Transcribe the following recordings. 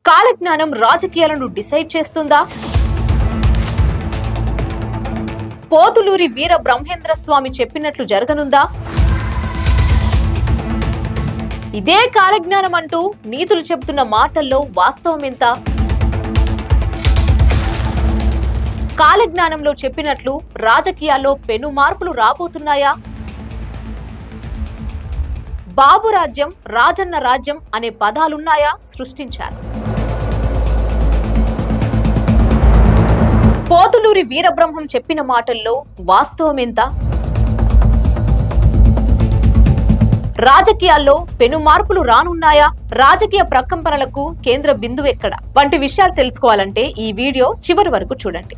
కాలజ్ఞానం రాజకీయాలను డిసైడ్ చేస్తుందా? పోతులూరి వీర బ్రహ్మేంద్ర స్వామి చెప్పినట్లు జరగనుందా? ఇదే కాలజ్ఞానం అంటూ నీతులు చెబుతున్న మాటల్లో వాస్తవం ఎంత? కాలజ్ఞానంలో చెప్పినట్లు రాజకీయాల్లో పెను మార్పులు రాబోతున్నాయా? బాబు రాజ్యం, రాజన్న రాజ్యం అనే పదాలున్నాయా? సృష్టించారు. పోతులూరి వీరబ్రహ్మం చెప్పిన మాటల్లో వాస్తవం ఎంత? రాజకీయాల్లో పెను మార్పులు రానున్నాయా? రాజకీయ ప్రకంపనలకు కేంద్ర బిందువు ఎక్కడ? వంటి విషయాలు తెలుసుకోవాలంటే ఈ వీడియో చివరి వరకు చూడండి.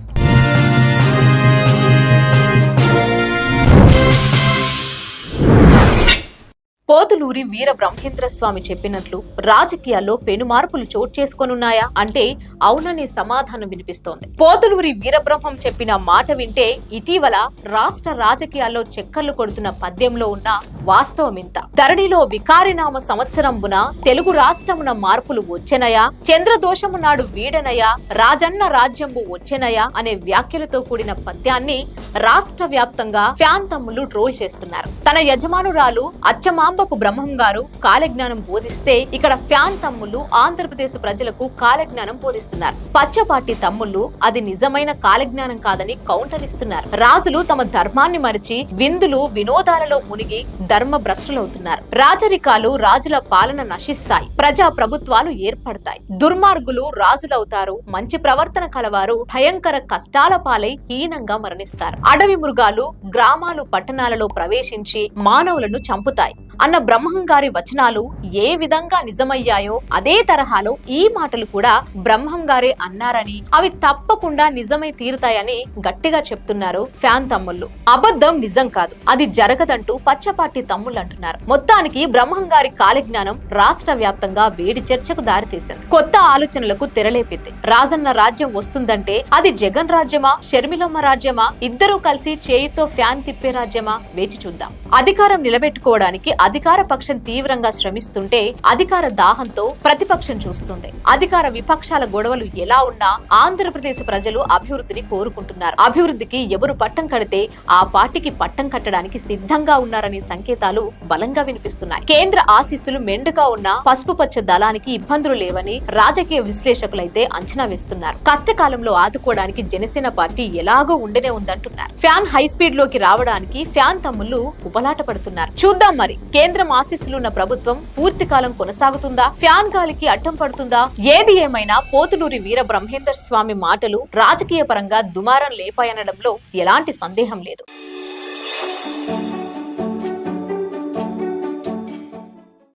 పోతులూరి వీర బ్రహ్మేంద్ర స్వామి చెప్పినట్లు రాజకీయాల్లో పెను మార్పులు చోటు చేసుకోనున్నాయా అంటే అవుననే సమాధానం వినిపిస్తోంది. పోతులూరి వీరబ్రహ్మం చెప్పిన మాట వింటే ఇటీవల రాష్ట్ర రాజకీయాల్లో చెక్కర్లు కొడుతున్న పద్యంలో ఉన్న వాస్తవం ఇంత. ధరణిలో వికారినామ సంవత్సరంబున తెలుగు రాష్ట్రమున మార్పులు వచ్చెనయా, చంద్రదోషము నాడు వీడనయా, రాజన్న రాజ్యంబు వచ్చెనయా అనే వ్యాఖ్యలతో కూడిన పద్యాన్ని రాష్ట్ర వ్యాప్తంగా ఫ్యాన్ తమ్ముళ్లు ట్రోల్ చేస్తున్నారు. తన యజమానురాలు అచ్చమాంబ బ్రహ్మం గారు కాలజ్ఞానం బోధిస్తే ఇక్కడ ఫ్యాన్ తమ్ముళ్లు ఆంధ్రప్రదేశ్ ప్రజలకు కాలజ్ఞానం బోధిస్తున్నారు. పచ్చపాటి తమ్ముళ్లు అది నిజమైన కాలజ్ఞానం కాదని కౌంటర్ ఇస్తున్నారు. రాజులు తమ ధర్మాన్ని మరిచి విందులు వినోదాలలో మునిగి ధర్మ భ్రష్టులవుతున్నారు. రాజరికాలు రాజుల పాలన నశిస్తాయి, ప్రజా ప్రభుత్వాలు ఏర్పడతాయి, దుర్మార్గులు రాజులవుతారు, మంచి ప్రవర్తన కలవారు భయంకర కష్టాల పాలై హీనంగా మరణిస్తారు. అడవి మృగాలు గ్రామాలు పట్టణాలలో ప్రవేశించి మానవులను చంపుతాయి అన్న బ్రహ్మం గారి వచనాలు ఏ విధంగా నిజమయ్యాయో అదే తరహాలో ఈ మాటలు కూడా బ్రహ్మం గారే అన్నారని, అవి తప్పకుండా నిజమై తీరుతాయని గట్టిగా చెప్తున్నారు ఫ్యాన్ తమ్ముళ్లు. అబద్ధం నిజం కాదు, అది జరగదంటూ పచ్చపాటి తమ్ముళ్ళు అంటున్నారు. మొత్తానికి బ్రహ్మం గారి కాలజ్ఞానం రాష్ట్ర వ్యాప్తంగా వేడి చర్చకు దారితీసింది. కొత్త ఆలోచనలకు తెరలేపింది. రాజన్న రాజ్యం వస్తుందంటే అది జగన్ రాజ్యమా, షర్మిలమ్మ రాజ్యమా, ఇద్దరూ కలిసి చేయితో ఫ్యాన్ తిప్పే రాజ్యమా? వేచి చూద్దాం. అధికారం నిలబెట్టుకోవడానికి అధికార పక్షం తీవ్రంగా శ్రమిస్తుంటే అధికార దాహంతో ప్రతిపక్షం చూస్తుంది. అధికార విపక్షాల గొడవలు ఎలా ఉన్నా ఆంధ్రప్రదేశ్ ప్రజలు అభివృద్ధిని కోరుకుంటున్నారు. అభివృద్ధికి ఎవరు పట్టం కడితే ఆ పార్టీకి పట్టం కట్టడానికి సిద్ధంగా ఉన్నారనే సంకేతాలు బలంగా వినిపిస్తున్నాయి. కేంద్ర ఆశీస్సులు మెండుగా ఉన్న పసుపు పచ్చ దళానికి ఇబ్బందులు లేవని రాజకీయ విశ్లేషకులైతే అంచనా వేస్తున్నారు. కష్టకాలంలో ఆదుకోవడానికి జనసేన పార్టీ ఎలాగో ఉండనే ఉందంటున్నారు. ఫ్యాన్ హై స్పీడ్ లోకి రావడానికి ఫ్యాన్ తమ్ముళ్లు ఉపలాట పడుతున్నారు. చూద్దాం మరి కేంద్రం ఆశీస్సులున్న ప్రభుత్వం పూర్తి కాలం కొనసాగుతుందా, ఫ్యాన్ గాలికి అడ్డం పడుతుందా? ఏది ఏమైనా పోతులూరి వీర బ్రహ్మేంద్ర స్వామి మాటలు రాజకీయ పరంగా దుమారం లేపాయనడంలో ఎలాంటి సందేహం లేదు.